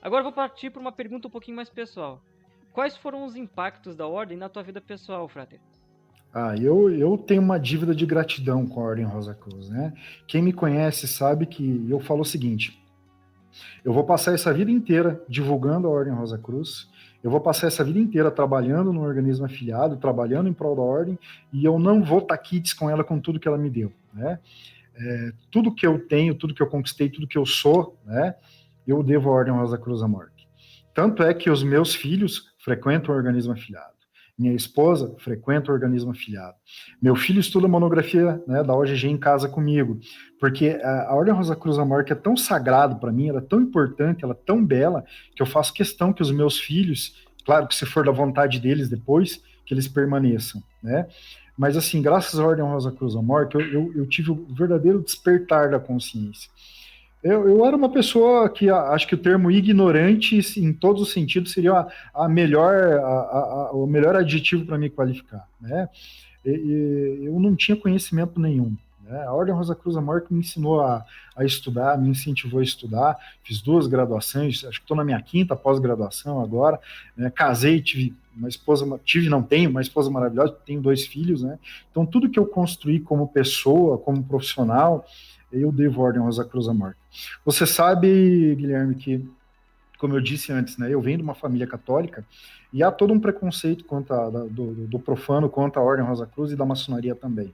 Agora eu vou partir para uma pergunta um pouquinho mais pessoal. Quais foram os impactos da ordem na tua vida pessoal, Frater? Eu tenho uma dívida de gratidão com a Ordem Rosa Cruz, né? Quem me conhece sabe que eu falo o seguinte: eu vou passar essa vida inteira divulgando a Ordem Rosa Cruz, eu vou passar essa vida inteira trabalhando no organismo afiliado, trabalhando em prol da Ordem, e eu não vou estar quites com ela com tudo que ela me deu, né? Tudo que eu tenho, tudo que eu conquistei, tudo que eu sou, né? Eu devo à Ordem Rosa Cruz Amorque. Tanto é que os meus filhos frequentam o organismo afiliado. Minha esposa frequenta o organismo afiliado. Meu filho estuda monografia, né, da OGG em casa comigo, porque a Ordem Rosa Cruz Amorque é tão sagrado para mim, ela é tão importante, ela é tão bela, que eu faço questão que os meus filhos, claro que se for da vontade deles depois, que eles permaneçam, né? Mas assim, graças à Ordem Rosa Cruz Amorque, eu tive o verdadeiro despertar da consciência. Eu era uma pessoa que acho que o termo ignorante, em todos os sentidos, seria o melhor adjetivo para me qualificar, né? Eu não tinha conhecimento nenhum, né? A Ordem Rosa Cruz Amorque me ensinou a estudar, me incentivou a estudar, fiz 2 graduações, acho que estou na minha 5ª pós-graduação agora, né? Casei, tive uma esposa, não tenho, uma esposa maravilhosa, tenho 2 filhos, né? Então tudo que eu construí como pessoa, como profissional, eu devo a Ordem Rosa Cruz Amorque. Você sabe, Guilherme, que, como eu disse antes, né, eu venho de uma família católica e há todo um preconceito do profano contra a Ordem Rosa Cruz e da maçonaria também.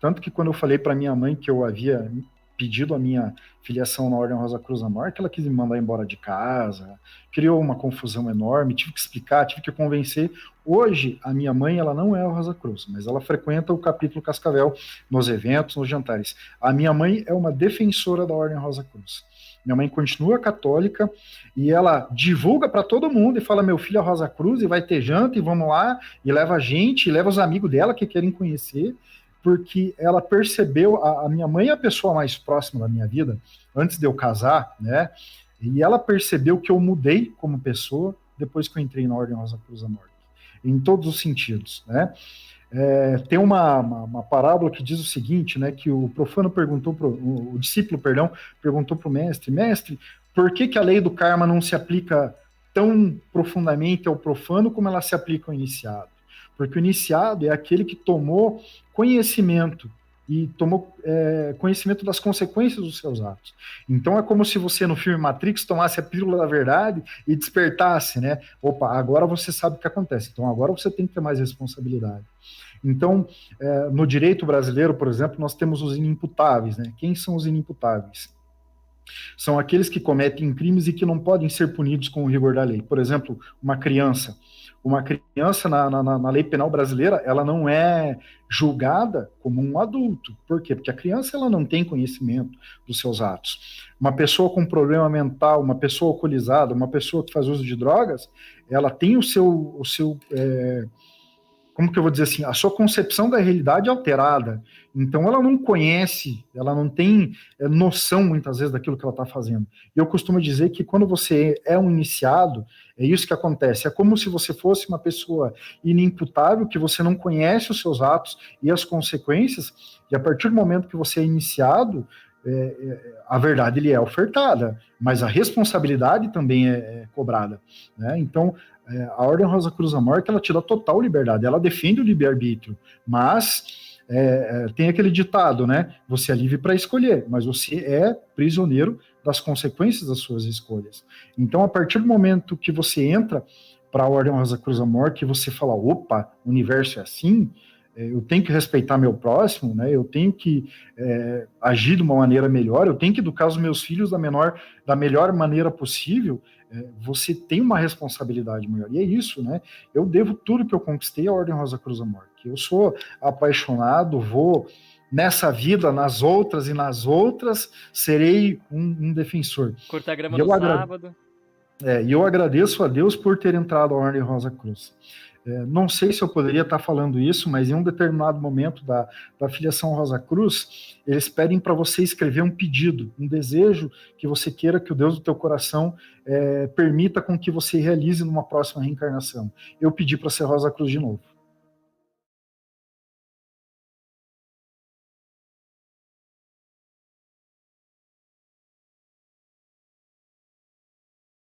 Tanto que quando eu falei para minha mãe que eu havia pedido a minha filiação na Ordem Rosa Cruz Amorque, ela quis me mandar embora de casa, criou uma confusão enorme, tive que explicar, tive que convencer. Hoje, a minha mãe, ela não é a Rosa Cruz, mas ela frequenta o capítulo Cascavel nos eventos, nos jantares. A minha mãe é uma defensora da Ordem Rosa Cruz. Minha mãe continua católica e ela divulga para todo mundo e fala: meu filho é Rosa Cruz e vai ter janta e vamos lá, e leva a gente, e leva os amigos dela que querem conhecer, porque ela percebeu, a minha mãe é a pessoa mais próxima da minha vida, antes de eu casar, né? E ela percebeu que eu mudei como pessoa depois que eu entrei na Ordem Rosa Cruz Amorque, em todos os sentidos, né? Tem uma parábola que diz o seguinte, né, que o profano o discípulo, perdão, perguntou para o mestre, por que a lei do karma não se aplica tão profundamente ao profano como ela se aplica ao iniciado? Porque o iniciado é aquele que tomou conhecimento e tomou conhecimento das consequências dos seus atos. Então é como se você no filme Matrix tomasse a pílula da verdade e despertasse, né? Opa, agora você sabe o que acontece, então agora você tem que ter mais responsabilidade. Então, no direito brasileiro, por exemplo, nós temos os inimputáveis, né? Quem são os inimputáveis? São aqueles que cometem crimes e que não podem ser punidos com o rigor da lei. Por exemplo, uma criança. Uma criança, na lei penal brasileira, ela não é julgada como um adulto. Por quê? Porque a criança ela não tem conhecimento dos seus atos. Uma pessoa com problema mental, uma pessoa alcoolizada, uma pessoa que faz uso de drogas, ela tem como que eu vou dizer assim, a sua concepção da realidade é alterada. Então ela não conhece, ela não tem noção muitas vezes daquilo que ela está fazendo. E eu costumo dizer que quando você é um iniciado, é isso que acontece. É como se você fosse uma pessoa inimputável, que você não conhece os seus atos e as consequências, e a partir do momento que você é iniciado, a verdade lhe é ofertada, mas a responsabilidade também é cobrada, né? Então, a Ordem Rosa Cruz Amorque, ela te dá total liberdade, ela defende o livre-arbítrio, mas tem aquele ditado, né? Você é livre para escolher, mas você é prisioneiro das consequências das suas escolhas. Então, a partir do momento que você entra para a Ordem Rosa Cruz Amorque, você fala: opa, o universo é assim, eu tenho que respeitar meu próximo, né? Eu tenho que agir de uma maneira melhor, eu tenho que educar os meus filhos da melhor maneira possível. Você tem uma responsabilidade maior. E é isso, né? Eu devo tudo que eu conquistei à Ordem Rosa Cruz Amorque. Eu sou apaixonado, vou nessa vida, nas outras e nas outras, serei um defensor. Cortar grama E no eu, sábado. e eu agradeço a Deus por ter entrado à Ordem Rosa Cruz. Não sei se eu poderia estar falando isso, mas em um determinado momento da filiação Rosa Cruz, eles pedem para você escrever um pedido, um desejo que você queira que o Deus do teu coração permita com que você realize numa próxima reencarnação. Eu pedi para ser Rosa Cruz de novo.